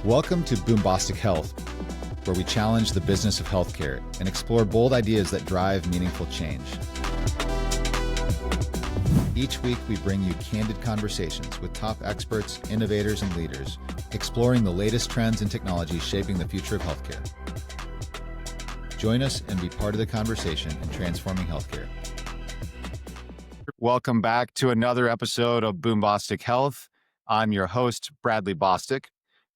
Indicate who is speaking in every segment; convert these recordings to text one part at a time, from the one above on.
Speaker 1: Welcome to Boombostic Health, where we challenge the business of healthcare and explore bold ideas that drive meaningful change. Each week, we bring you candid conversations with top experts, innovators, and leaders, exploring the latest trends and technologies shaping the future of healthcare. Join us and be part of the conversation in transforming healthcare. Welcome back to another episode of Boombostic Health. I'm your host, Bradley Bostic.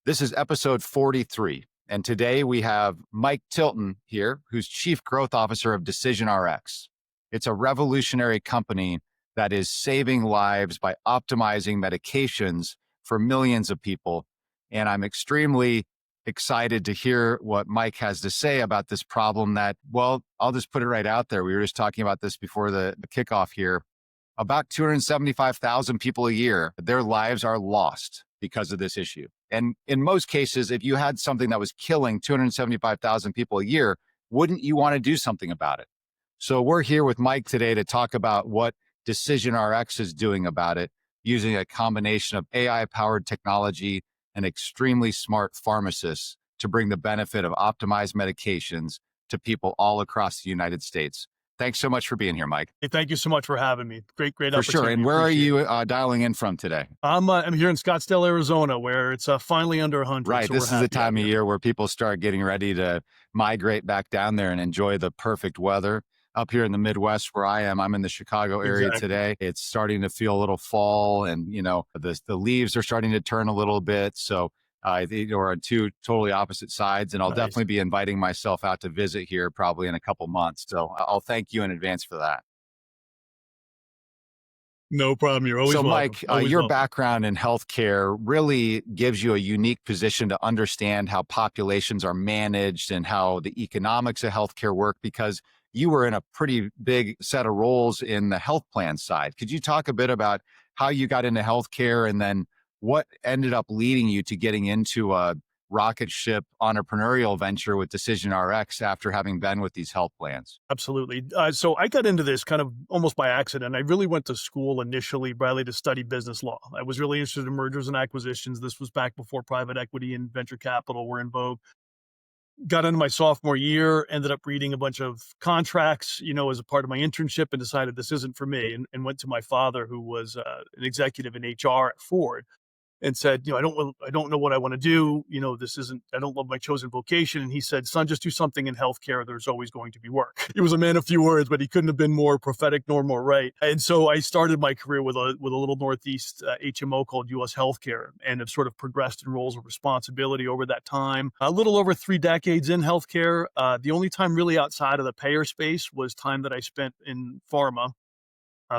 Speaker 1: This is episode 43, and today we have Mike Tilton here, who's Chief Growth Officer of DecisionRx. It's a revolutionary company that is saving lives by optimizing medications for millions of people, and I'm extremely excited to hear what Mike has to say about this problem that, well, I'll just put it right out there. We were just talking about this before the kickoff here. About 275,000 people a year, their lives are lost because of this issue. And in most cases, if you had something that was killing 275,000 people a year, wouldn't you want to do something about it? So we're here with Mike today to talk about what DecisionRx is doing about it, using a combination of AI-powered technology and extremely smart pharmacists to bring the benefit of optimized medications to people all across the United States. Thanks so much for being here, Mike.
Speaker 2: Hey, thank you so much for having me. Great
Speaker 1: For
Speaker 2: opportunity.
Speaker 1: sure. And where are you dialing in from today?
Speaker 2: I'm here in Scottsdale, Arizona, where it's finally under 100.
Speaker 1: Right.
Speaker 2: So
Speaker 1: this is the time of year where people start getting ready to migrate back down there and enjoy the perfect weather. Up here in the Midwest where I am, I'm in the Chicago area today. It's starting to feel a little fall, and the leaves are starting to turn a little bit. So we're on two totally opposite sides, and I'll definitely be inviting myself out to visit here probably in a couple months. So I'll thank you in advance for that.
Speaker 2: No problem. You're always welcome.
Speaker 1: Mike, your background in healthcare really gives you a unique position to understand how populations are managed and how the economics of healthcare work, because you were in a pretty big set of roles in the health plan side. Could you talk a bit about how you got into healthcare and then what ended up leading you to getting into a rocket ship entrepreneurial venture with DecisionRx after having been with these health plans?
Speaker 2: Absolutely. So I got into this kind of almost by accident. I really went to school initially, Bradley, to study business law. I was really interested in mergers and acquisitions. This was back before private equity and venture capital were in vogue. Got into my sophomore year, ended up reading a bunch of contracts, as a part of my internship, and decided this isn't for me, and went to my father, who was an executive in HR at Ford, and said, I don't know what I want to do. I don't love my chosen vocation. And he said, son, just do something in healthcare. There's always going to be work. He was a man of few words, but he couldn't have been more prophetic nor more right. And so I started my career with a little Northeast HMO called US Healthcare, and have sort of progressed in roles of responsibility over that time. A little over 3 decades in healthcare. The only time really outside of the payer space was time that I spent in pharma.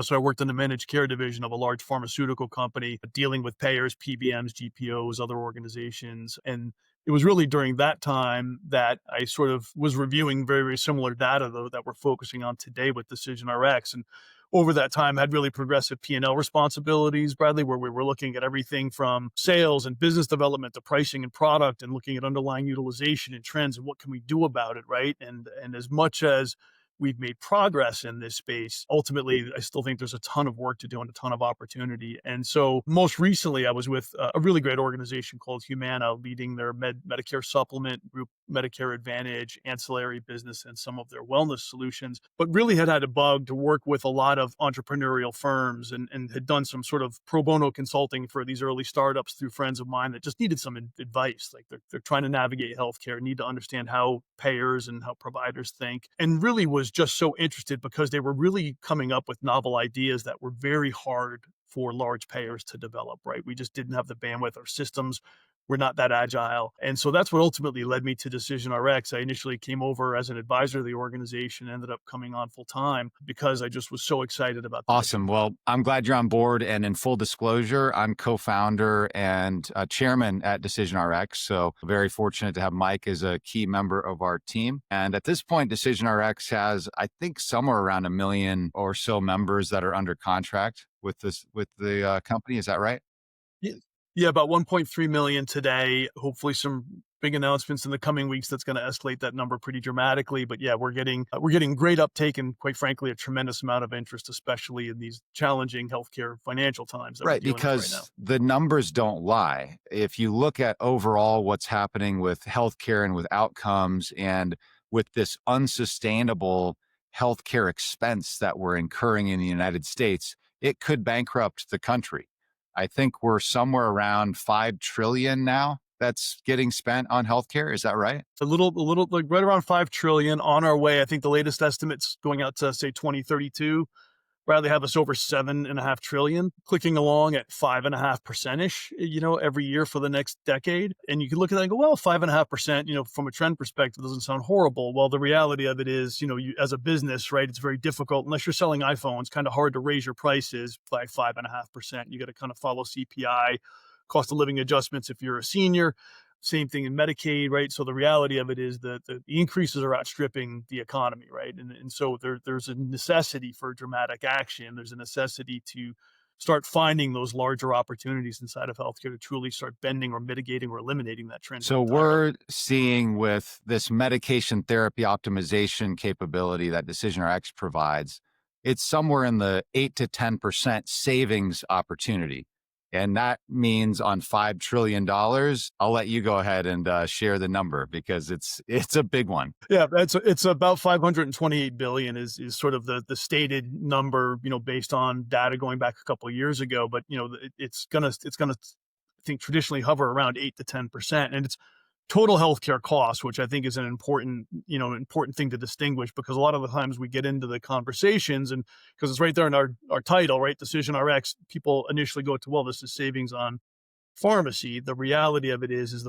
Speaker 2: So I worked in the managed care division of a large pharmaceutical company, dealing with payers, PBMs, GPOs, other organizations. And it was really during that time that I sort of was reviewing very, very similar data, though, that we're focusing on today with DecisionRx. And over that time, had really progressive P&L responsibilities, Bradley, where we were looking at everything from sales and business development to pricing and product, and looking at underlying utilization and trends and what can we do about it, right? And as much as we've made progress in this space, ultimately, I still think there's a ton of work to do and a ton of opportunity. And so most recently, I was with a really great organization called Humana, leading their Medicare supplement, group Medicare Advantage, ancillary business, and some of their wellness solutions, but really had a bug to work with a lot of entrepreneurial firms, and had done some sort of pro bono consulting for these early startups through friends of mine that just needed some advice. Like they're trying to navigate healthcare, need to understand how payers and how providers think, and really was just so interested because they were really coming up with novel ideas that were very hard for large payers to develop, right? We just didn't have the bandwidth. Our systems were not that agile. And so that's what ultimately led me to DecisionRx. I initially came over as an advisor to the organization, ended up coming on full time because I just was so excited about that.
Speaker 1: Awesome. Well, I'm glad you're on board. And in full disclosure, I'm co-founder and chairman at DecisionRx. So very fortunate to have Mike as a key member of our team. And at this point, DecisionRx has, I think, somewhere around 1 million or so members that are under contract with the company. Is that right?
Speaker 2: Yeah, about 1.3 million today. Hopefully some big announcements in the coming weeks that's going to escalate that number pretty dramatically. But yeah, we're getting great uptake and, quite frankly, a tremendous amount of interest, especially in these challenging healthcare financial times that we're
Speaker 1: Right,
Speaker 2: dealing with right now.
Speaker 1: because the numbers don't lie. If you look at overall what's happening with healthcare and with outcomes and with this unsustainable healthcare expense that we're incurring in the United States, it could bankrupt the country. I think we're somewhere around 5 trillion now that's getting spent on healthcare. Is that right?
Speaker 2: A little like right around 5 trillion on our way. I think the latest estimates going out to say 2032 rather have us over 7.5 trillion, clicking along at 5.5% ish, every year for the next decade. And you can look at that and go, well, 5.5%, from a trend perspective, doesn't sound horrible. Well, the reality of it is, you as a business, right, it's very difficult unless you're selling iPhones, kind of hard to raise your prices by 5.5%. You got to kind of follow CPI, cost of living adjustments if you're a senior. Same thing in Medicaid, right? So the reality of it is that the increases are outstripping the economy, right? And so there's a necessity for dramatic action. There's a necessity to start finding those larger opportunities inside of healthcare to truly start bending or mitigating or eliminating that trend
Speaker 1: So
Speaker 2: entirely.
Speaker 1: we're seeing with this medication therapy optimization capability that DecisionRx provides, it's somewhere in the 8 to 10% savings opportunity. And that means on $5 trillion. I'll let you go ahead and share the number because it's a big one.
Speaker 2: Yeah, it's about 528 billion is sort of the stated number, based on data going back a couple of years ago. But it's gonna I think traditionally hover around 8 to 10%, and it's total healthcare costs, which I think is an important thing to distinguish, because a lot of the times we get into the conversations, and because it's right there in our title, right, DecisionRx, people initially go to, well, this is savings on pharmacy. The reality of it is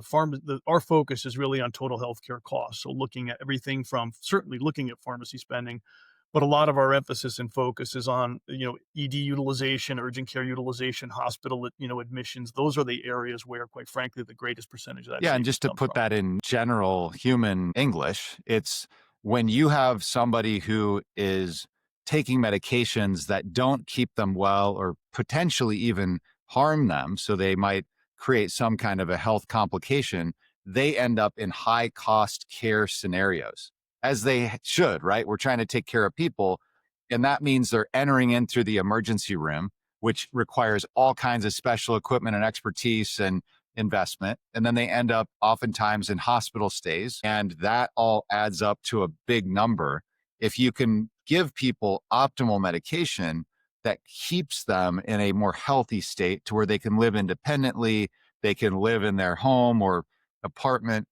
Speaker 2: our focus is really on total healthcare costs. So looking at everything from certainly looking at pharmacy spending, but a lot of our emphasis and focus is on, ED utilization, urgent care utilization, hospital, admissions. Those are the areas where, quite frankly, the greatest percentage of that
Speaker 1: Yeah, and
Speaker 2: savings
Speaker 1: just to
Speaker 2: comes
Speaker 1: put
Speaker 2: from.
Speaker 1: that in general human English, it's when you have somebody who is taking medications that don't keep them well or potentially even harm them, so they might create some kind of a health complication, they end up in high cost care scenarios, as they should, right? We're trying to take care of people. And that means they're entering in through the emergency room, which requires all kinds of special equipment and expertise and investment. And then they end up oftentimes in hospital stays. And that all adds up to a big number. If you can give people optimal medication that keeps them in a more healthy state to where they can live independently, they can live in their home or apartment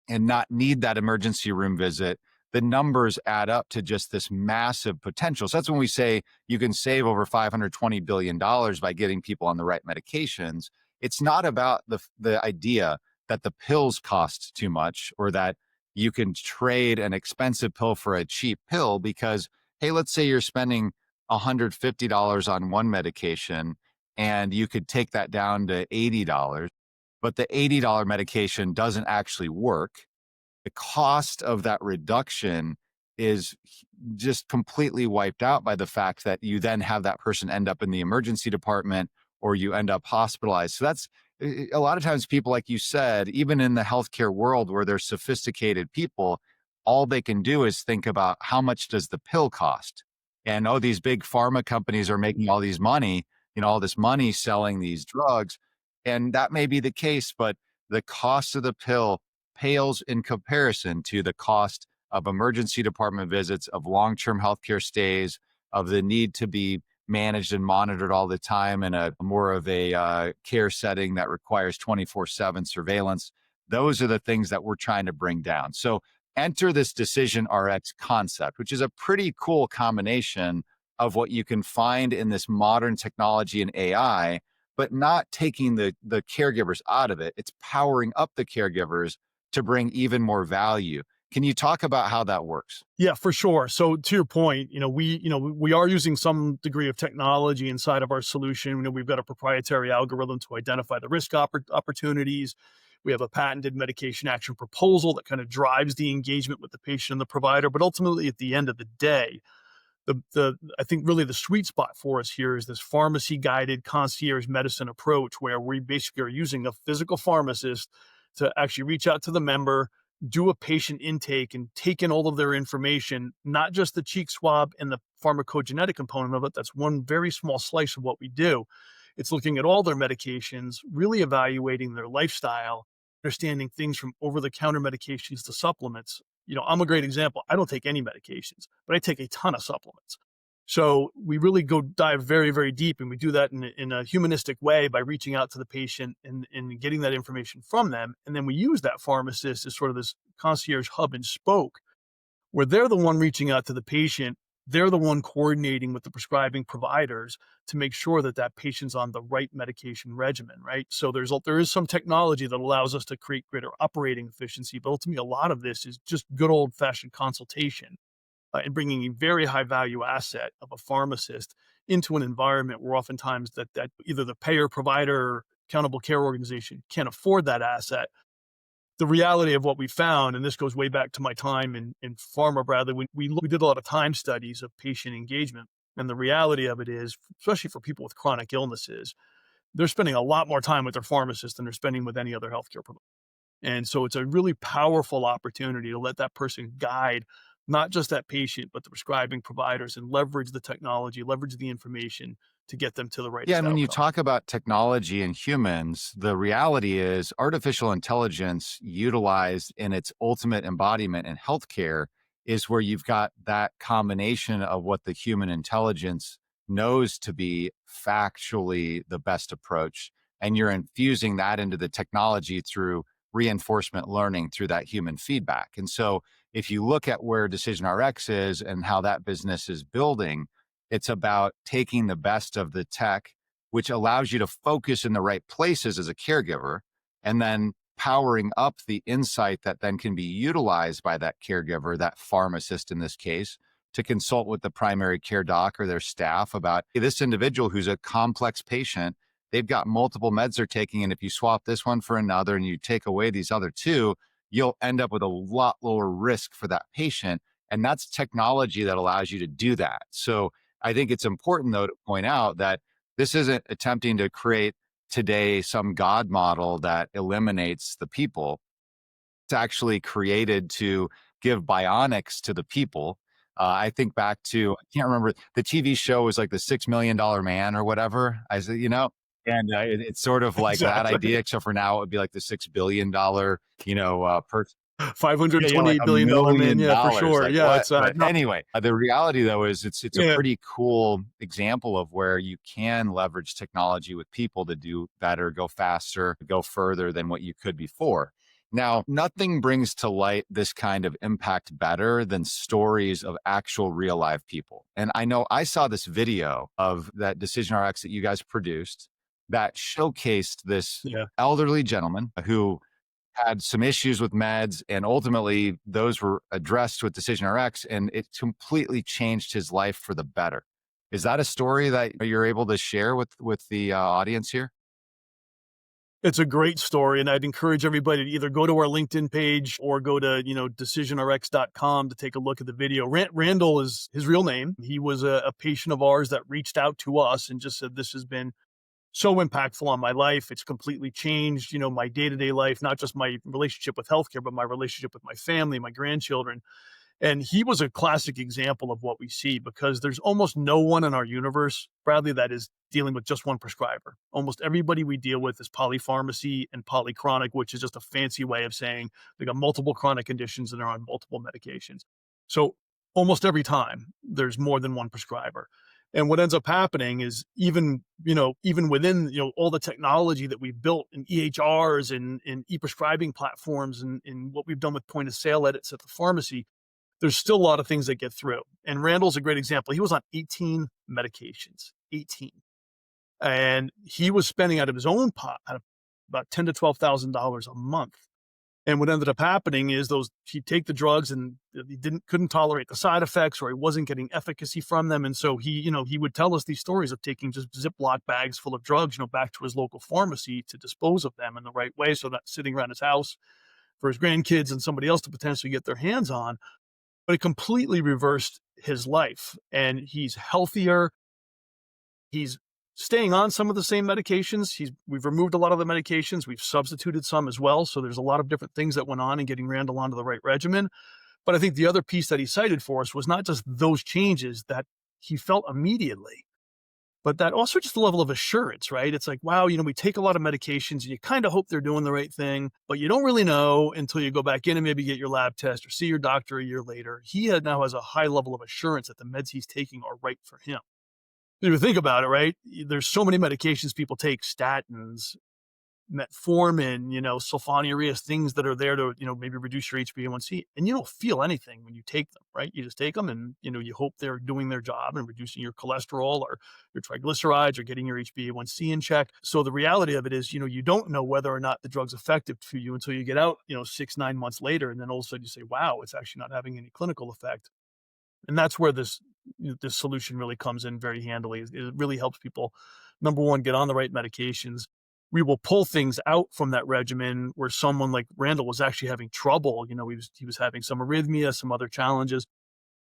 Speaker 1: and not need that emergency room visit, the numbers add up to just this massive potential. So that's when we say you can save over $520 billion by getting people on the right medications. It's not about the idea that the pills cost too much or that you can trade an expensive pill for a cheap pill because, hey, let's say you're spending $150 on one medication and you could take that down to $80, but the $80 medication doesn't actually work. The cost of that reduction is just completely wiped out by the fact that you then have that person end up in the emergency department or you end up hospitalized. So that's a lot of times people, like you said, even in the healthcare world where they're sophisticated people, all they can do is think about how much does the pill cost? And oh, these big pharma companies are making all these money, all this money selling these drugs. And that may be the case, but the cost of the pill pales in comparison to the cost of emergency department visits, of long-term healthcare stays, of the need to be managed and monitored all the time in a more of a care setting that requires 24/7 surveillance. Those are the things that we're trying to bring down. So enter this DecisionRx concept, which is a pretty cool combination of what you can find in this modern technology and AI, but not taking the caregivers out of it. It's powering up the caregivers to bring even more value. Can you talk about how that works?
Speaker 2: Yeah, for sure. So to your point, we are using some degree of technology inside of our solution. We've got a proprietary algorithm to identify the risk opportunities. We have a patented medication action proposal that kind of drives the engagement with the patient and the provider. But ultimately, at the end of the day, the I think really the sweet spot for us here is this pharmacy guided concierge medicine approach, where we basically are using a physical pharmacist to actually reach out to the member, do a patient intake, and take in all of their information, not just the cheek swab and the pharmacogenetic component of it. That's one very small slice of what we do. It's looking at all their medications, really evaluating their lifestyle, understanding things from over-the-counter medications to supplements. I'm a great example. I don't take any medications, but I take a ton of supplements. So we really go dive very, very deep, and we do that in a humanistic way by reaching out to the patient and getting that information from them. And then we use that pharmacist as sort of this concierge hub and spoke, where they're the one reaching out to the patient. They're the one coordinating with the prescribing providers to make sure that that patient's on the right medication regimen, right? So there is some technology that allows us to create greater operating efficiency, but ultimately a lot of this is just good old-fashioned consultation, and bringing a very high value asset of a pharmacist into an environment where oftentimes that either the payer, provider, or accountable care organization can't afford that asset. The reality of what we found, and this goes way back to my time in pharma, Bradley, we did a lot of time studies of patient engagement. And the reality of it is, especially for people with chronic illnesses, they're spending a lot more time with their pharmacist than they're spending with any other healthcare provider. And so it's a really powerful opportunity to let that person guide not just that patient, but the prescribing providers, and leverage the technology, leverage the information to get them to the
Speaker 1: Yeah,
Speaker 2: rightest
Speaker 1: and when you
Speaker 2: outcome.
Speaker 1: talk about technology and humans, the reality is artificial intelligence utilized in its ultimate embodiment in healthcare is where you've got that combination of what the human intelligence knows to be factually the best approach. And you're infusing that into the technology through reinforcement learning through that human feedback. And so if you look at where DecisionRx is and how that business is building, it's about taking the best of the tech, which allows you to focus in the right places as a caregiver, and then powering up the insight that then can be utilized by that caregiver, that pharmacist in this case, to consult with the primary care doc or their staff about, hey, this individual who's a complex patient, they've got multiple meds they're taking. And if you swap this one for another and you take away these other two, you'll end up with a lot lower risk for that patient. And that's technology that allows you to do that. So I think it's important, though, to point out that this isn't attempting to create today some God model that eliminates the people. It's actually created to give bionics to the people. I think back to, I can't remember, the TV show was like the $6 Million Man or whatever. I said, and it's sort of like that
Speaker 2: Exactly.
Speaker 1: idea, except for now it would be like the $6 billion, person. Yeah, yeah, like
Speaker 2: $528
Speaker 1: $1
Speaker 2: billion man.
Speaker 1: million.
Speaker 2: Yeah, for sure.
Speaker 1: Like
Speaker 2: Yeah,
Speaker 1: what?
Speaker 2: it's
Speaker 1: But
Speaker 2: no,
Speaker 1: anyway, the reality though is it's a
Speaker 2: yeah.
Speaker 1: pretty cool example of where you can leverage technology with people to do better, go faster, go further than what you could before. Now, nothing brings to light this kind of impact better than stories of actual real live people. And I know I saw this video of that DecisionRx that you guys produced that showcased this
Speaker 2: Yeah.
Speaker 1: elderly gentleman who had some issues with meds, and ultimately those were addressed with DecisionRx, and it completely changed his life for the better. Is that a story that you're able to share with the audience here?
Speaker 2: It's a great story, and I'd encourage everybody to either go to our LinkedIn page or go to, decisionrx.com to take a look at the video. Randall is his real name. He was a patient of ours that reached out to us and just said, "This has been so impactful on my life. It's completely changed, my day-to-day life, not just my relationship with healthcare, but my relationship with my family, my grandchildren." And he was a classic example of what we see, because there's almost no one in our universe, Bradley, that is dealing with just one prescriber. Almost everybody we deal with is polypharmacy and polychronic, which is just a fancy way of saying they got multiple chronic conditions and are on multiple medications. So almost every time there's more than one prescriber. And what ends up happening is even within, all the technology that we've built in EHRs and e-prescribing platforms and what we've done with point of sale edits at the pharmacy, there's still a lot of things that get through. And Randall's a great example. He was on 18 medications, 18. And he was spending out of his own pot about $10,000 to $12,000 a month. And what ended up happening is he'd take the drugs and he couldn't tolerate the side effects, or he wasn't getting efficacy from them. And so he would tell us these stories of taking just Ziploc bags full of drugs, back to his local pharmacy to dispose of them in the right way, so not sitting around his house for his grandkids and somebody else to potentially get their hands on. But it completely reversed his life, and he's healthier. He's staying on some of the same medications. We've removed a lot of the medications. We've substituted some as well. So there's a lot of different things that went on in getting Randall onto the right regimen. But I think the other piece that he cited for us was not just those changes that he felt immediately, but that also just the level of assurance, right? It's like, wow, we take a lot of medications and you kind of hope they're doing the right thing, but you don't really know until you go back in and maybe get your lab test or see your doctor a year later. Now has a high level of assurance that the meds he's taking are right for him. If you think about it, right? There's so many medications people take, statins, metformin, sulfonylureas, things that are there to, maybe reduce your HbA1c, and you don't feel anything when you take them, right? You just take them and, you hope they're doing their job and reducing your cholesterol or your triglycerides or getting your HbA1c in check. So the reality of it is, you don't know whether or not the drug's effective for you until you get out, 6-9 months later. And then all of a sudden you say, wow, it's actually not having any clinical effect. And that's where this solution really comes in very handily. It really helps people, number one, get on the right medications. We will pull things out from that regimen where someone like Randall was actually having trouble. He was having some arrhythmia, some other challenges.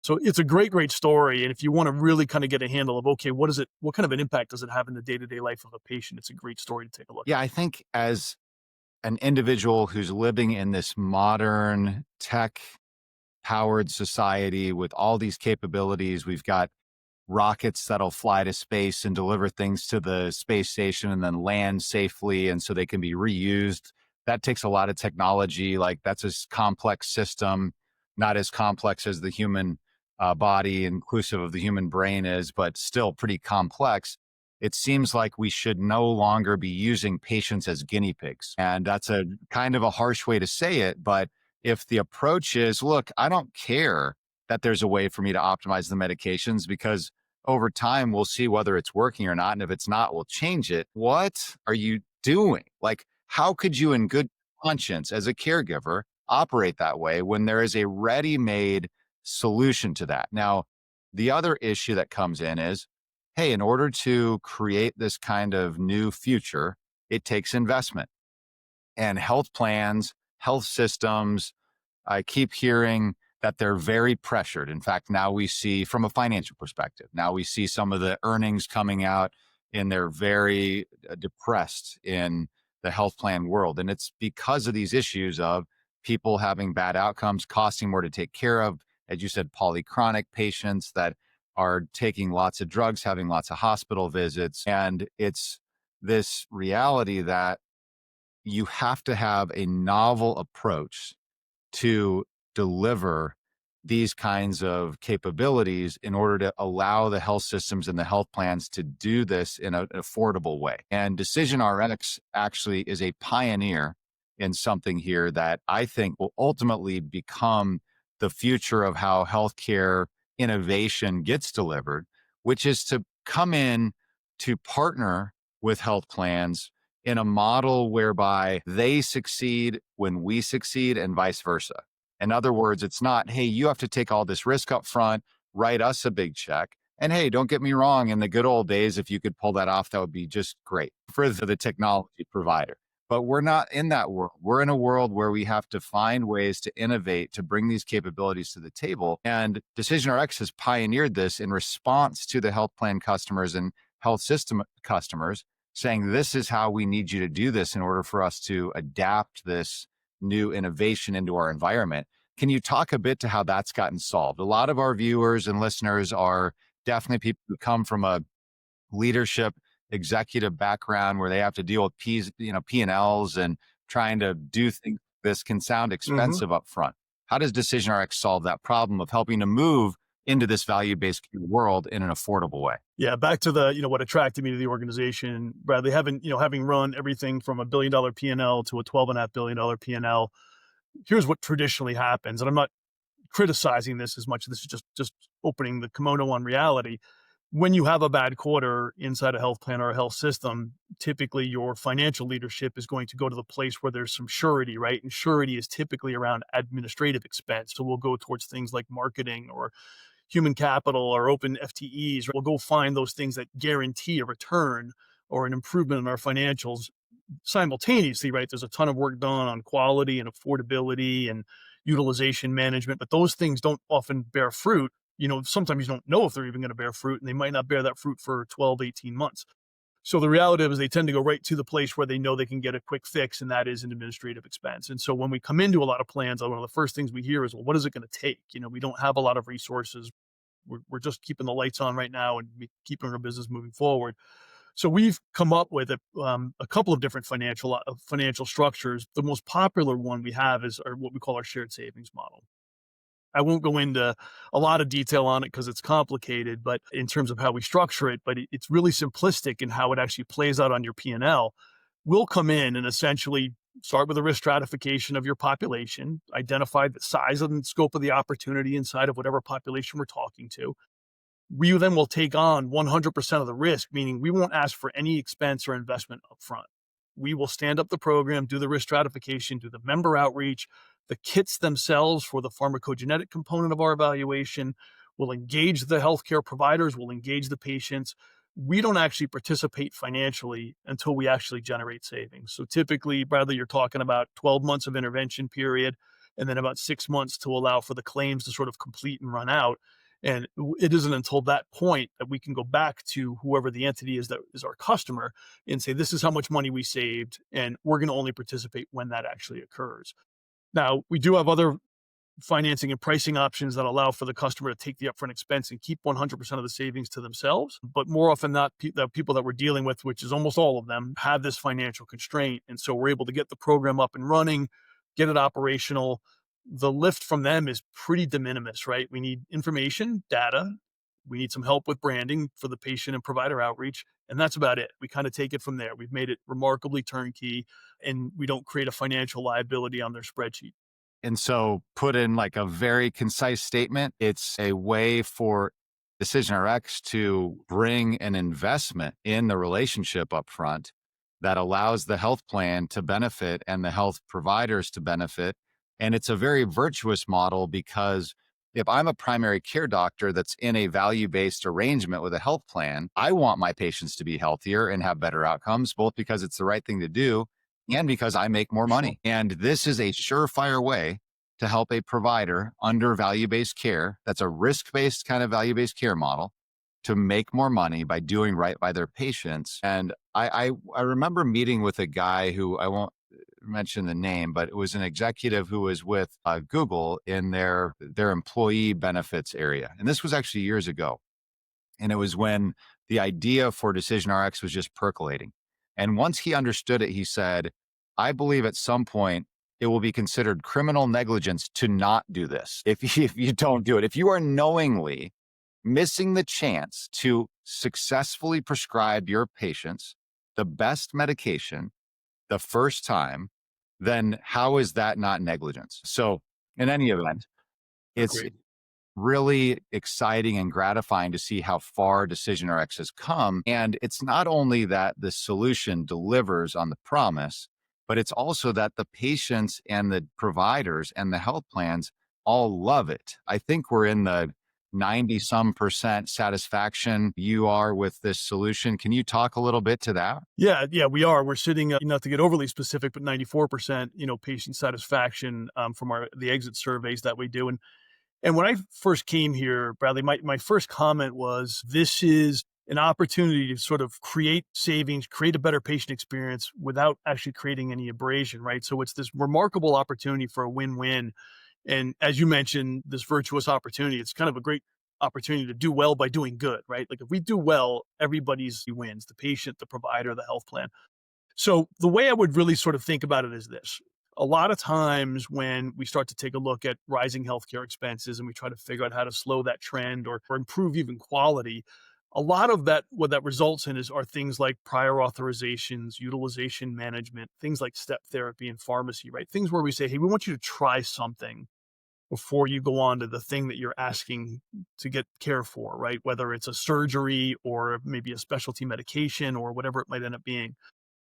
Speaker 2: So it's a great, great story. And if you want to really kind of get a handle of, okay, what kind of an impact does it have in the day-to-day life of a patient? It's a great story to take a look
Speaker 1: Yeah,
Speaker 2: at.
Speaker 1: I think as an individual who's living in this modern tech powered society with all these capabilities, we've got rockets that'll fly to space and deliver things to the space station and then land safely. And so they can be reused. That takes a lot of technology. Like that's a complex system, not as complex as the human body, inclusive of the human brain is, but still pretty complex. It seems like we should no longer be using patients as guinea pigs. And that's a kind of a harsh way to say it. But if the approach is, look, I don't care that there's a way for me to optimize the medications because over time we'll see whether it's working or not. And if it's not, we'll change it. What are you doing? Like, how could you, in good conscience as a caregiver, operate that way when there is a ready made solution to that? Now, the other issue that comes in is, hey, in order to create this kind of new future, it takes investment and health plans, health systems. I keep hearing that they're very pressured. In fact, now we see from a financial perspective, now we see some of the earnings coming out and they're very depressed in the health plan world. And it's because of these issues of people having bad outcomes, costing more to take care of, as you said, polychronic patients that are taking lots of drugs, having lots of hospital visits. And it's this reality that you have to have a novel approach to deliver these kinds of capabilities in order to allow the health systems and the health plans to do this in an affordable way. And DecisionRx actually is a pioneer in something here that I think will ultimately become the future of how healthcare innovation gets delivered, which is to come in to partner with health plans in a model whereby they succeed when we succeed and vice versa. In other words, it's not, hey, you have to take all this risk up front, write us a big check. And hey, don't get me wrong, in the good old days, if you could pull that off, that would be just great for the technology provider. But we're not in that world. We're in a world where we have to find ways to innovate, to bring these capabilities to the table. And DecisionRx has pioneered this in response to the health plan customers and health system customers saying, this is how we need you to do this in order for us to adapt this new innovation into our environment. Can you talk a bit to how that's gotten solved? A lot of our viewers and listeners are definitely people who come from a leadership executive background where they have to deal with P&Ls and trying to do things. This can sound expensive up front. How does DecisionRx solve that problem of helping to move into this value-based world in an affordable way?
Speaker 2: Yeah, back to the, what attracted me to the organization, Bradley, having run everything from $1 billion P&L to a $12.5 billion P&L. Here's what traditionally happens, and I'm not criticizing this as much. This is just opening the kimono on reality. When you have a bad quarter inside a health plan or a health system, typically your financial leadership is going to go to the place where there's some surety, right? And surety is typically around administrative expense. So we'll go towards things like marketing or human capital or open FTEs. We'll go find those things that guarantee a return or an improvement in our financials simultaneously, right? There's a ton of work done on quality and affordability and utilization management, but those things don't often bear fruit. Sometimes you don't know if they're even going to bear fruit, and they might not bear that fruit for 12, 18 months. So the reality is they tend to go right to the place where they know they can get a quick fix, and that is an administrative expense. And so when we come into a lot of plans, one of the first things we hear is, well, what is it going to take? We don't have a lot of resources. We're just keeping the lights on right now and keeping our business moving forward. So we've come up with a couple of different financial structures. The most popular one we have is what we call our shared savings model. I won't go into a lot of detail on it because it's complicated, but in terms of how we structure it, but it's really simplistic in how it actually plays out on your P&L. We'll come in and essentially start with a risk stratification of your population, identify the size and scope of the opportunity inside of whatever population we're talking to. We then will take on 100% of the risk, meaning we won't ask for any expense or investment upfront. We will stand up the program, do the risk stratification, do the member outreach, the kits themselves for the pharmacogenetic component of our evaluation. We'll engage the healthcare providers, we'll engage the patients. We don't actually participate financially until we actually generate savings. So typically, Bradley, you're talking about 12 months of intervention period, and then about 6 months to allow for the claims to sort of complete and run out. And it isn't until that point that we can go back to whoever the entity is that is our customer and say, this is how much money we saved, and we're going to only participate when that actually occurs. Now, we do have other financing and pricing options that allow for the customer to take the upfront expense and keep 100% of the savings to themselves. But more often than not, the people that we're dealing with, which is almost all of them, have this financial constraint. And so we're able to get the program up and running, get it operational. The lift from them is pretty de minimis, right? We need information, data. We need some help with branding for the patient and provider outreach. And that's about it. We kind of take it from there. We've made it remarkably turnkey, and we don't create a financial liability on their spreadsheet.
Speaker 1: And so, put in like a very concise statement, it's a way for DecisionRx to bring an investment in the relationship up front that allows the health plan to benefit and the health providers to benefit. And it's a very virtuous model because if I'm a primary care doctor that's in a value-based arrangement with a health plan, I want my patients to be healthier and have better outcomes, both because it's the right thing to do and because I make more money. And this is a surefire way to help a provider under value-based care, that's a risk-based kind of value-based care model, to make more money by doing right by their patients. And I remember meeting with a guy who, I won't mention the name, but it was an executive who was with Google in their employee benefits area. And this was actually years ago. And it was when the idea for DecisionRx was just percolating. And once he understood it, he said, I believe at some point it will be considered criminal negligence to not do this if you don't do it. If you are knowingly missing the chance to successfully prescribe your patients the best medication the first time, then how is that not negligence? So in any event, it's
Speaker 2: Agreed.
Speaker 1: really exciting and gratifying to see how far DecisionRx has come. And it's not only that the solution delivers on the promise, but it's also that the patients and the providers and the health plans all love it. I think we're in the 90 some percent satisfaction you are with this solution. Can you talk a little bit to that?
Speaker 2: Yeah, we are. We're sitting, not to get overly specific, but 94%, patient satisfaction from the exit surveys that we do. And when I first came here, Bradley, my first comment was, this is an opportunity to sort of create savings, create a better patient experience without actually creating any abrasion, right? So it's this remarkable opportunity for a win-win. And as you mentioned, this virtuous opportunity, it's kind of a great opportunity to do well by doing good, right? Like if we do well, everybody's wins, the patient, the provider, the health plan. So the way I would really sort of think about it is this. A lot of times when we start to take a look at rising healthcare expenses and we try to figure out how to slow that trend or improve even quality, a lot of that, what that results in are things like prior authorizations, utilization management, things like step therapy and pharmacy, right? Things where we say, hey, we want you to try something before you go on to the thing that you're asking to get care for, right? Whether it's a surgery or maybe a specialty medication or whatever it might end up being.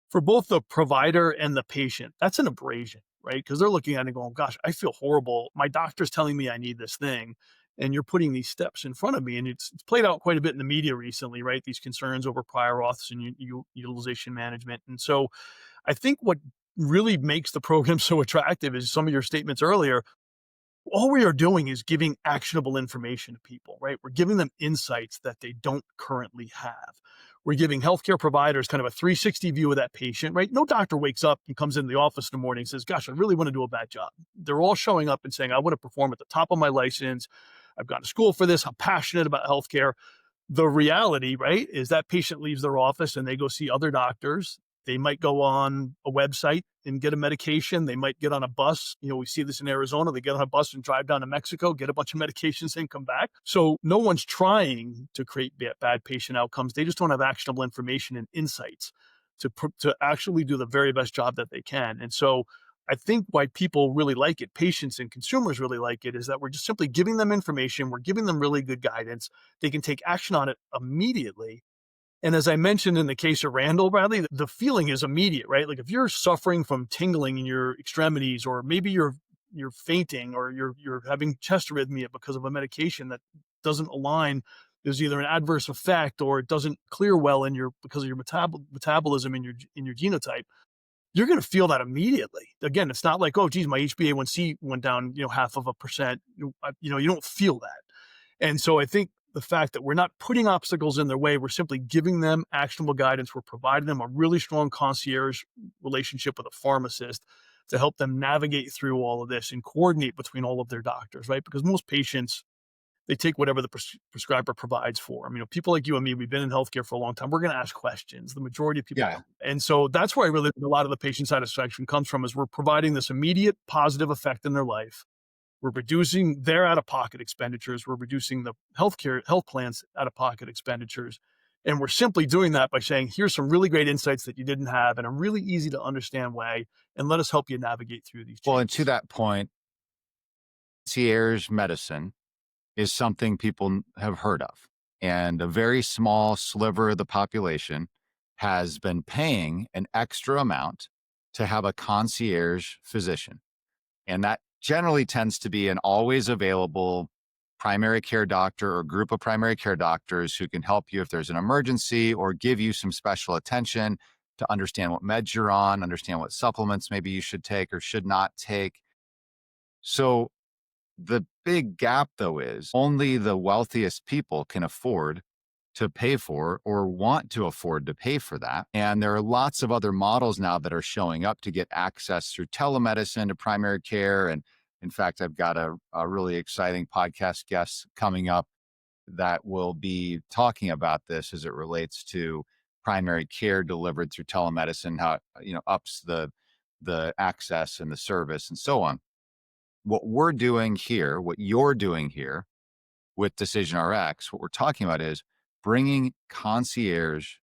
Speaker 2: For both the provider and the patient, that's an abrasion, right? Because they're looking at it and going, gosh, I feel horrible. My doctor's telling me I need this thing. And you're putting these steps in front of me. And it's played out quite a bit in the media recently, right? These concerns over prior auths and utilization management. And so I think what really makes the program so attractive is some of your statements earlier. All we are doing is giving actionable information to people, right? We're giving them insights that they don't currently have. We're giving healthcare providers kind of a 360 view of that patient, right? No doctor wakes up and comes into the office in the morning and says, gosh, I really want to do a bad job. They're all showing up and saying, I want to perform at the top of my license. I've gone to school for this. I'm passionate about healthcare. The reality, right, is that patient leaves their office and they go see other doctors. They might go on a website and get a medication. They might get on a bus. We see this in Arizona. They get on a bus and drive down to Mexico, get a bunch of medications and come back. So no one's trying to create bad patient outcomes. They just don't have actionable information and insights to actually do the very best job that they can. And so I think why people really like it, patients and consumers really like it, is that we're just simply giving them information. We're giving them really good guidance. They can take action on it immediately. And as I mentioned in the case of Randall, Bradley, the feeling is immediate, right? Like if you're suffering from tingling in your extremities, or maybe you're fainting, or you're having chest arrhythmia because of a medication that doesn't align, there's either an adverse effect or it doesn't clear well because of your metabolism in your genotype. You're going to feel that immediately. Again, it's not like, oh, geez, my HbA1c went down, 0.5%. You don't feel that. And so I think the fact that we're not putting obstacles in their way, we're simply giving them actionable guidance. We're providing them a really strong concierge relationship with a pharmacist to help them navigate through all of this and coordinate between all of their doctors, right? Because most patients, they take whatever the prescriber provides for them. People like you and me, we've been in healthcare for a long time. We're going to ask questions. The majority of people
Speaker 1: Yeah.
Speaker 2: don't. And so that's where I really think a lot of the patient satisfaction comes from, is we're providing this immediate positive effect in their life. We're reducing their out-of-pocket expenditures. We're reducing the health plans out-of-pocket expenditures. And we're simply doing that by saying, here's some really great insights that you didn't have in a really easy to understand way, and let us help you navigate through these changes.
Speaker 1: Well, and to that point, concierge medicine is something people have heard of. And a very small sliver of the population has been paying an extra amount to have a concierge physician. And that generally tends to be an always available primary care doctor or group of primary care doctors who can help you if there's an emergency, or give you some special attention to understand what meds you're on, understand what supplements maybe you should take or should not take. So the big gap, though, is only the wealthiest people can afford to pay for or want to afford to pay for that. And there are lots of other models now that are showing up to get access through telemedicine to primary care. And in fact, I've got a really exciting podcast guest coming up that will be talking about this as it relates to primary care delivered through telemedicine, how it ups the access and the service and so on. What we're doing here, what you're doing here with DecisionRx, what we're talking about is bringing concierge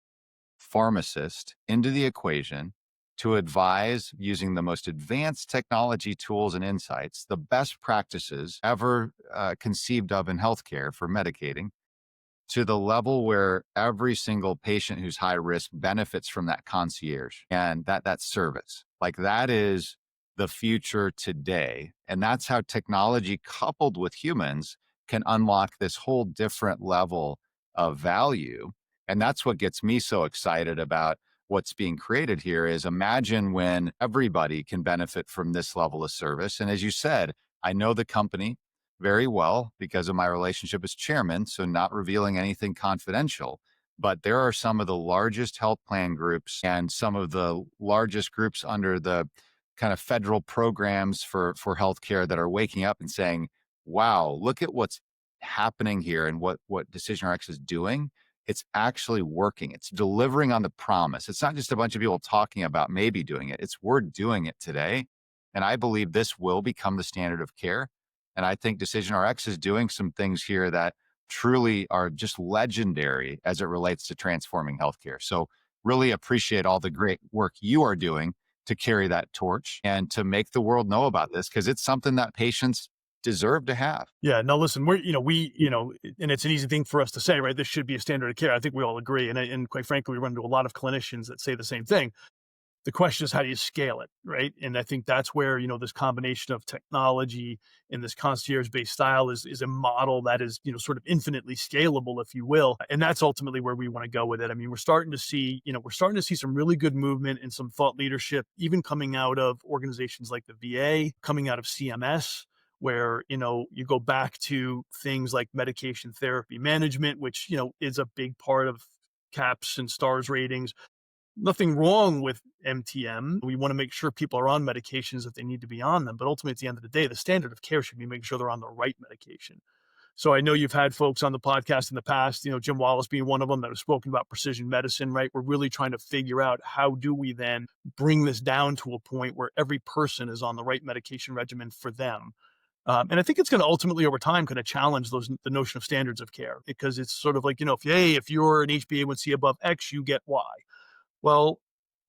Speaker 1: pharmacist into the equation to advise using the most advanced technology tools and insights, the best practices ever conceived of in healthcare for medicating, to the level where every single patient who's high risk benefits from that concierge and that service. Like, that is the future today. And that's how technology coupled with humans can unlock this whole different level of value. And that's what gets me so excited about what's being created here. Is imagine when everybody can benefit from this level of service. And as you said, I know the company very well because of my relationship as chairman, so not revealing anything confidential. But there are some of the largest health plan groups and some of the largest groups under the kind of federal programs for healthcare that are waking up and saying, wow, look at what's happening here and what DecisionRx is doing. It's actually working. It's delivering on the promise. It's not just a bunch of people talking about maybe doing it. It's we're doing it today. And I believe this will become the standard of care. And I think DecisionRx is doing some things here that truly are just legendary as it relates to transforming healthcare. So really appreciate all the great work you are doing to carry that torch and to make the world know about this, because it's something that patients deserve to have.
Speaker 2: Yeah, no, listen, and it's an easy thing for us to say, right? This should be a standard of care. I think we all agree. And quite frankly, we run into a lot of clinicians that say the same thing. The question is, how do you scale it, right? And I think that's where, this combination of technology and this concierge-based style is a model that is, sort of infinitely scalable, if you will. And that's ultimately where we want to go with it. I mean, we're starting to see some really good movement and some thought leadership, even coming out of organizations like the VA, coming out of CMS, where, you go back to things like medication therapy management, which, is a big part of caps and stars ratings. Nothing wrong with MTM. We want to make sure people are on medications if they need to be on them. But ultimately, at the end of the day, the standard of care should be making sure they're on the right medication. So I know you've had folks on the podcast in the past, Jim Wallace being one of them, that have spoken about precision medicine, right? We're really trying to figure out how do we then bring this down to a point where every person is on the right medication regimen for them. And I think it's going to ultimately, over time, kind of challenge the notion of standards of care, because it's sort of like, if you're an HbA1c above X, you get Y. Well,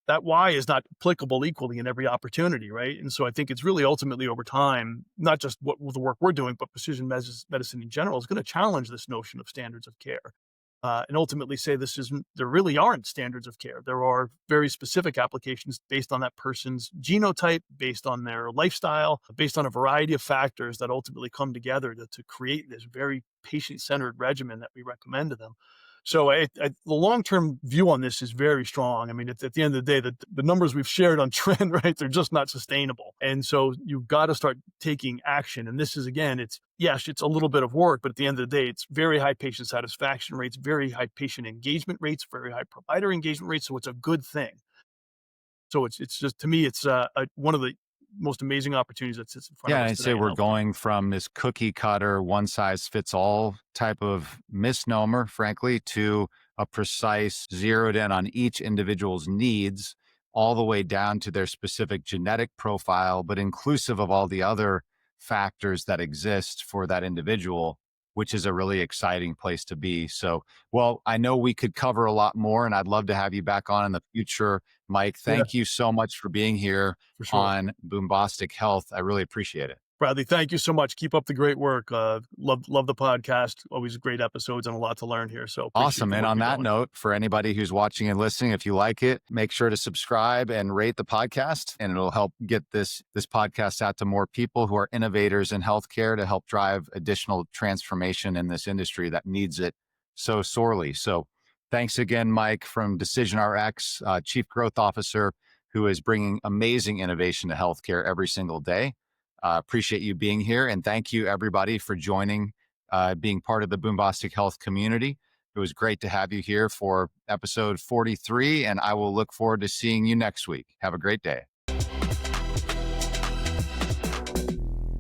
Speaker 2: that Y is not applicable equally in every opportunity, right? And so I think it's really ultimately over time, not just what the work we're doing, but precision medicine in general is going to challenge this notion of standards of care. And ultimately say there really aren't standards of care. There are very specific applications based on that person's genotype, based on their lifestyle, based on a variety of factors that ultimately come together to create this very patient-centered regimen that we recommend to them. So the long-term view on this is very strong. I mean, at the end of the day, the numbers we've shared on trend, right, they're just not sustainable. And so you've got to start taking action. And this is, again, it's a little bit of work, but at the end of the day, it's very high patient satisfaction rates, very high patient engagement rates, very high provider engagement rates. So it's a good thing. So it's just, to me, it's one of the most amazing opportunities that sits in front of us
Speaker 1: I'd
Speaker 2: today
Speaker 1: say
Speaker 2: in
Speaker 1: we're
Speaker 2: healthcare.
Speaker 1: going from this cookie cutter, one size fits all type of misnomer, frankly, to a precise, zeroed in on each individual's needs, all the way down to their specific genetic profile, but inclusive of all the other factors that exist for that individual, which is a really exciting place to be. So, well, I know we could cover a lot more, and I'd love to have you back on in the future. Mike,
Speaker 2: Yeah,
Speaker 1: thank you so much for being here
Speaker 2: for sure.
Speaker 1: on Boombostic Health. I really appreciate it.
Speaker 2: Bradley, thank you so much. Keep up the great work. Love the podcast. Always great episodes and a lot to learn here. So appreciate
Speaker 1: Awesome.
Speaker 2: the
Speaker 1: And
Speaker 2: work
Speaker 1: on
Speaker 2: you're
Speaker 1: that
Speaker 2: doing.
Speaker 1: note, for anybody who's watching and listening, if you like it, make sure to subscribe and rate the podcast, and it'll help get this podcast out to more people who are innovators in healthcare to help drive additional transformation in this industry that needs it so sorely. So thanks again, Mike from DecisionRx, Chief Growth Officer, who is bringing amazing innovation to healthcare every single day. Appreciate you being here. And thank you, everybody, for joining, being part of the Boombostic Health community. It was great to have you here for episode 43, and I will look forward to seeing you next week. Have a great day.